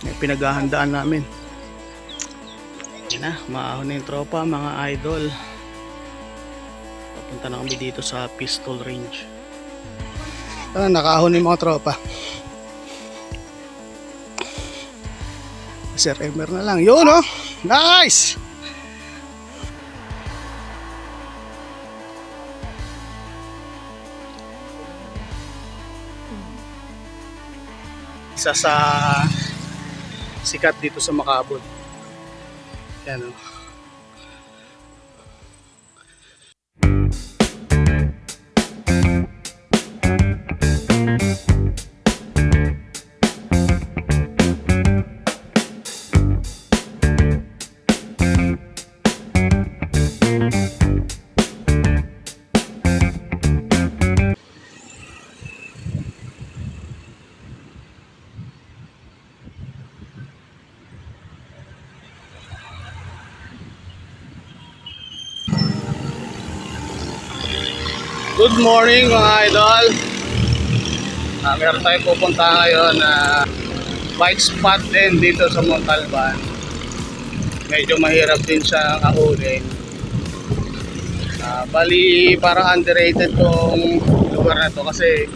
May pinaghahandaan namin. Yan na, maahon na yung tropa mga idol. Papunta na kami dito sa pistol range. Nakaahon yung mga tropa. Sir Emer na lang. Yun oh! Nice! Isa sa sikat dito sa Macabon. Yan oh. Good morning mga idol. Meron tayong pupunta ngayon na bike spot din dito sa Montalban. Medyo mahirap din siya ahunin. Bali parang underrated tong lugar na to kasi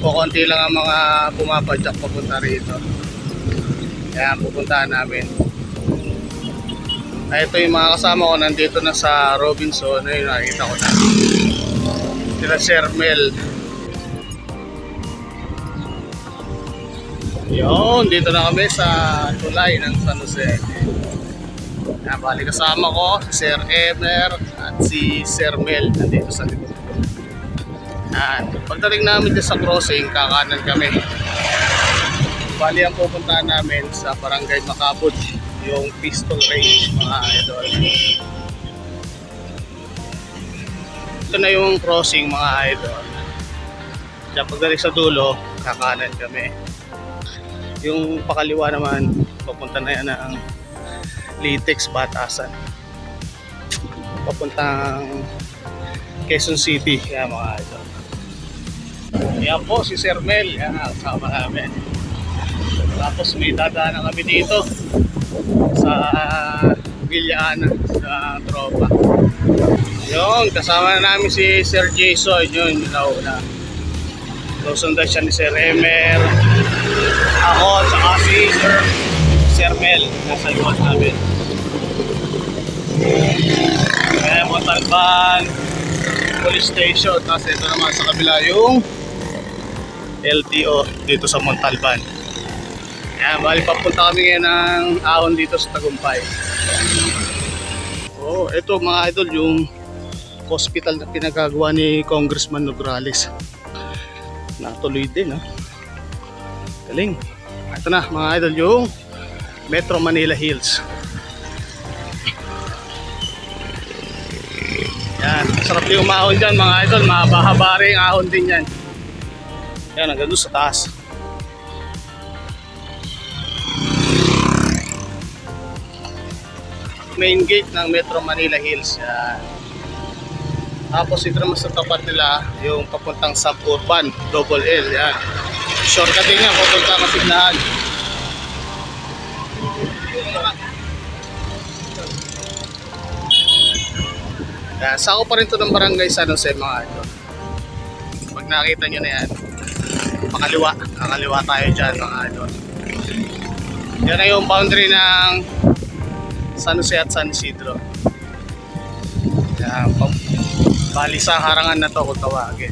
kukunti lang ang mga pumapadyak papunta rito. Kaya pupuntahan namin. Ito yung mga kasama ko nandito na sa Robinson. Ayun, nakikita ko na sila Sir Mel. Yun, dito na kami sa tulay ng San Jose. Bali kasama ko si Sir Emer at si Sir Mel nandito sa likod. Pagdating namin dito sa crossing, kakanan kami. Bali ang pupuntahan namin sa Barangay Macabon, yung pistol range mga idol. Ito na yung crossing mga idol. Diyan pagdating sa dulo, kakanan kami. Yung pakaliwa naman, papunta na yan ng Litex Batasan. Papuntang Quezon City, yan mga idol. Yan po si Sir Mel, yan kasama namin. Tapos may dadaanan kami dito sa Villa Ana, sa tropa. Yung kasama na namin si Sir Jason, yun nauna. Susundan siya ni Sir Emer, ako, saka si Sir Mel, nasa iwan namin. Kaya Montalban Police Station, tapos ito naman sa kabila yung LTO dito sa Montalban. Kaya bali papunta kami ngayon ng ahon dito sa Tagumpay. Oh, ito mga idol yung hospital na pinagagawa ni Congressman Nograles. Natuloy din ha. Galing. Ito na mga idol yung Metro Manila Hills. Yan, sarap yung maahon dyan mga idol. Mahaba-haba rin ang ahon din yan. Yan, hanggang doon sa taas. Main gate ng Metro Manila Hills. Yan. Tapos ito naman sa tapat nila yung papuntang suburban, Double L. Yan. Shortcut din yan, papunta Masiglahan. Yan. Sako pa rin ito ng Barangay San Jose mga idol. Pag nakita nyo na yan, pakaliwa. Kakaliwa tayo dyan mga idol. Yan na yung boundary ng San Jose at San Isidro. Yan. Bali sa harangan na to kung tawagin.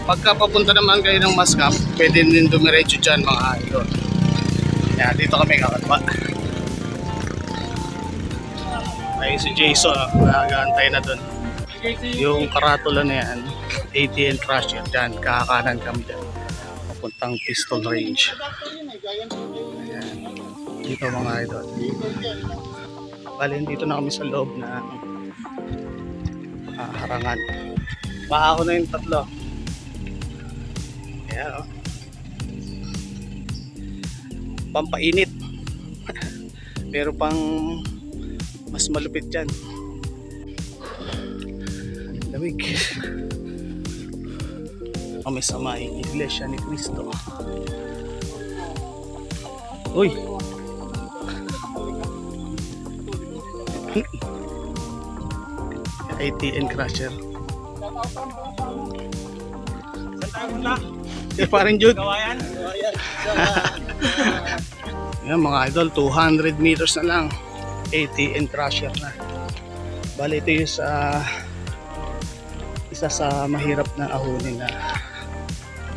Pagka papunta naman kayo ng Mascap, pwede din dumiretso dyan mga idol. Yan, dito kami kakatwa. Ayun si Jason, nag-aantay na dun. Yung karatula na yan, ATN Crusher dyan, kakakanan kami dyan. Papuntang Pistol Range. Ayan. Dito mga idol. Bali, dito na kami sa loob na harangan. Baha ko na yung tatlo. Ayan o. Pampainit. Pero pang mas malupit dyan. Lamig. kami sa may Iglesia ni Cristo. Uy! ATN Crusher. Parang Jude. Yan mga idol, 200 meters na lang. ATN Crusher na. Bali ito yung isa sa mahirap na ahunin na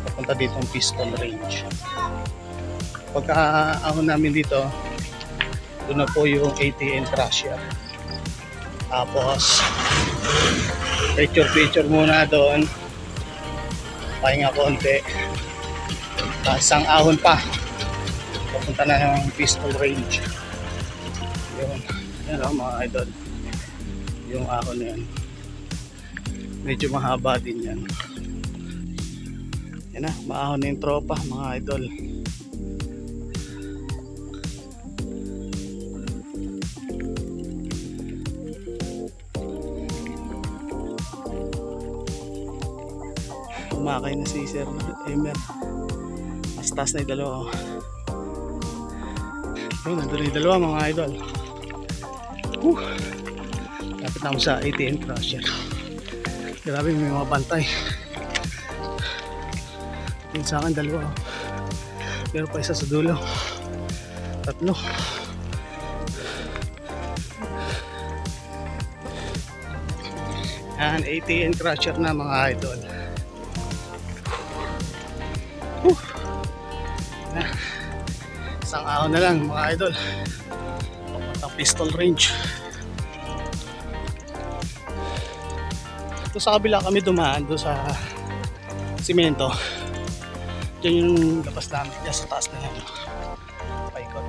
papunta dito ang Piston Range. Pagka ahon namin dito, doon na po yung ATN Crusher. Tapos picture muna doon, pahinga konti, tapos isang ahon pa papunta na ng Piston Range. Yan o mga idol, yung ahon na yan, medyo mahaba din yan. Yan na, maahon na yung tropa mga idol. Umakay na si Sir Emer. Mas taas na yung dalawa. Yun, nandun yung dalawa mga idol. Lapit na ako sa ATN Crusher. Grabe, may mga bantay. Yun sa akin dalawa. Pero pa isa sa dulo. Tatlo. Yan, ATN Crusher na mga idol. Isang ahon na lang mga idol, papuntang Piston Range. Ito sa kabila kami dumaan, doon sa simento. Diyan yung labas namin, diyan sa taas na yan, paikot.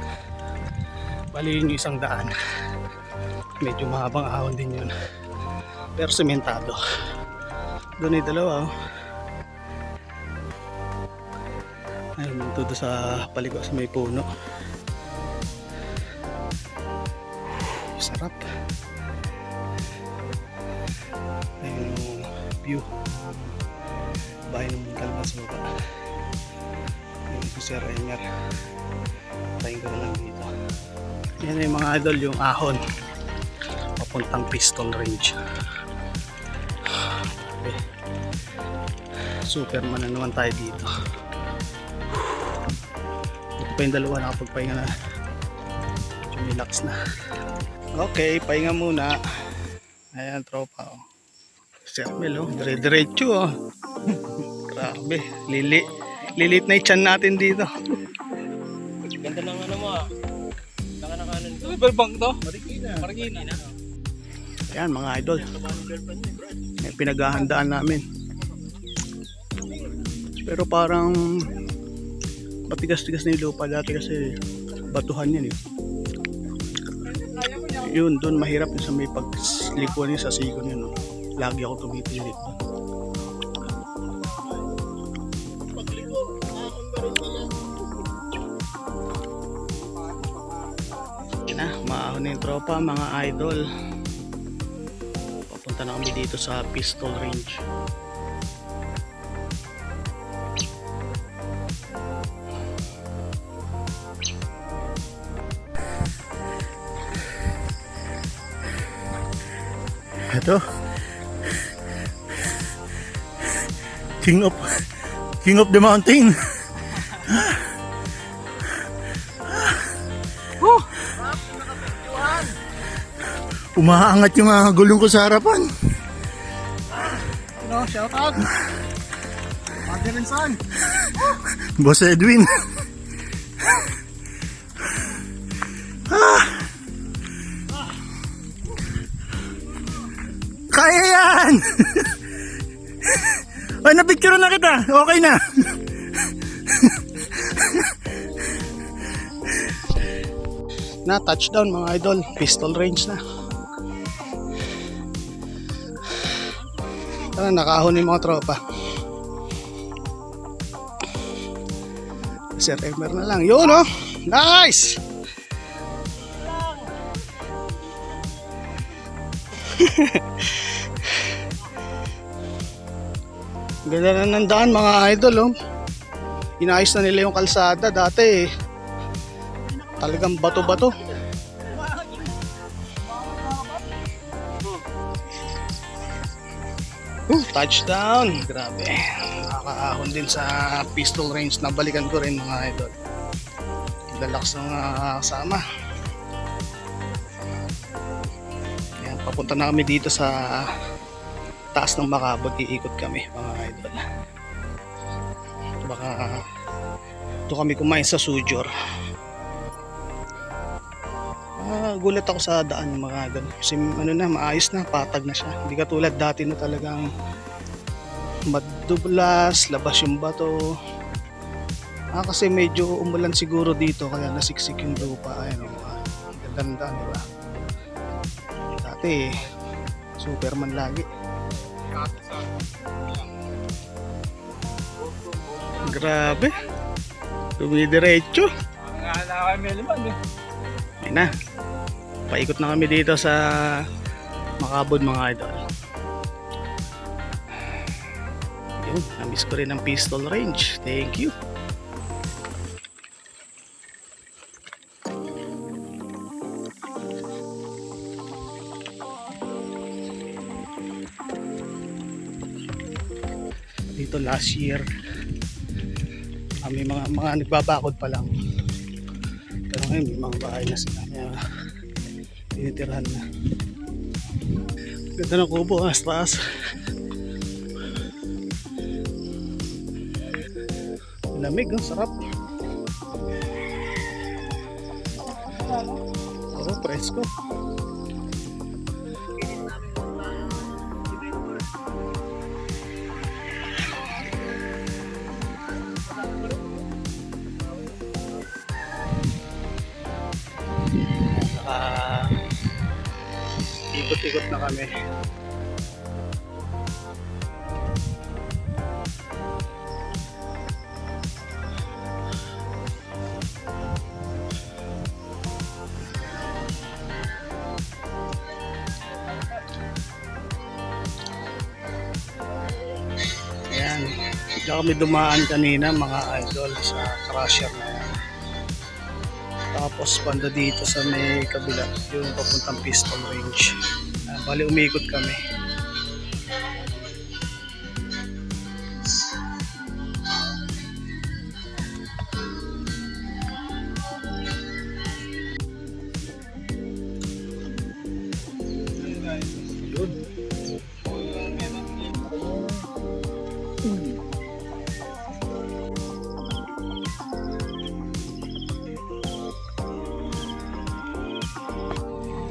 Bali yun yung isang daan, medyo mahabang ahon din yun, pero sementado. Doon ay dalawa oh. Ayun, todo sa paligo sa may puno. Sarap. Ayun yung view. Bahay ng Kalmas baba. Ayun si Sir Emer. Tayo ko na lang dito. Yan yung mga idol, yung ahon papuntang Piston Range. Okay. Superman na naman tayo dito. Ito pa yung dalawa, nakapagpahinga na, relax na. Okay, pahinga muna. Ayan tropa oh. Sir Mel oh, dire-diretso oh. Grabe, lilit na yung tiyan natin dito. Ganda ng ano mo ah. Naka-nakanan ito. Berbang to? Marikina. Ayan mga idol, may pinaghahandaan namin. Pero parang matigas-tigas na yung lupa dati kasi batuhan yan eh. Yun, doon mahirap yung sa may paglikuan yun sa sigon yun. No? Lagi ako tumipilit doon. Yan na, maahon na yung tropa mga idol. Papunta na kami dito sa Piston Range. Ito King of the mountain. Umaangat yung gulong ko sa harapan. Ano, shout out Father and Son, Boss Edwin. Kaya yan! Ay, napicture na kita. Okay na. Na touchdown mga idol. Piston Range na. Tara, nakahon yung mga tropa. Sir Emer na lang. Yun oh. Nice! Ganda na ng daan mga idol, oh. Inayos na nila yung kalsada dati, talagang bato-bato. Touchdown! Grabe. Nakakaahon din sa pistol range na balikan ko rin mga idol. Lalakas ng kasama. Ayan, papunta na kami dito sa taas ng Makabot. Iikot kami mga idol. Baka ito kami kumain sa Sujor. Gulat ako sa daan mga idol. Kasi ano na, maayos na, patag na siya. Hindi katulad dati na talagang madublas, labas yung bato. Kasi medyo umulan siguro dito kaya nasiksik yung lupa. Ayun, ganda, di ba? Dati Superman lagi. Grabe. Dumidiretso. Ayun na. Paikot na kami dito sa Makabot mga idol. Yun, namiss ko rin ang pistol range. Thank you. Dito last year may mga nagbabakod pa lang, pero ngayon may mga bahay na sila kaya tinitirahan na. Ganda ng kubo, taas. Lamig, sarap. Presko. Ikot-ikot na kami. Ayan, diyan kami dumaan kanina mga idol sa crusher na yan. Tapos banda dito sa may kabila yung papuntang pistol range. Bali umikot kami. Yun.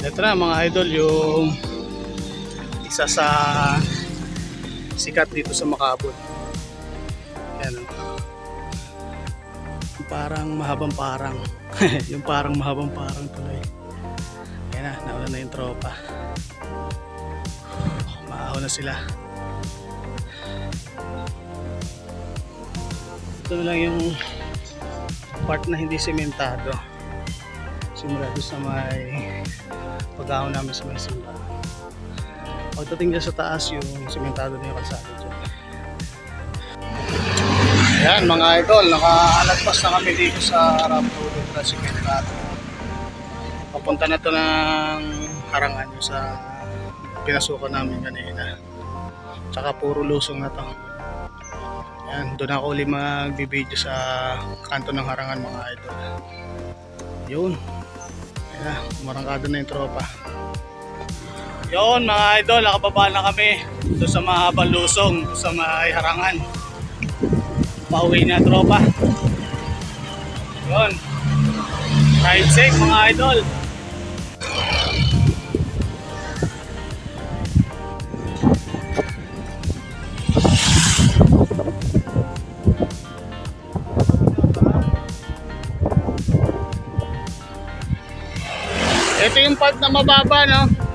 Ito na mga idol yung isa sa sikat dito sa Makabot. Yan, parang mahabang parang yung parang mahabang parang tuloy. Yan na, nauna na yung tropa. Maahon na sila. Ito na lang yung part na hindi sementado. Simula doon sa may pag-ahon namin sa may simbahan. Pagdating dyan sa taas yung sementado na yung kalsada dyan. Ayan mga idol, nakalagpas na kami dito sa rough road na sementado. Papunta na to ng Harangan yung sa pinasukan namin kanina. Tsaka puro lusong na to. Ayan, doon ako ulit mag-video sa kanto ng Harangan mga idol. Yun. Ayan, marangkado na yung tropa. Yun mga idol, nakababa na kami doon sa mahabang lusong sa may Harangan. Pauwi na tropa. Yun, ride safe mga idol. Ito yung part na mababa, no?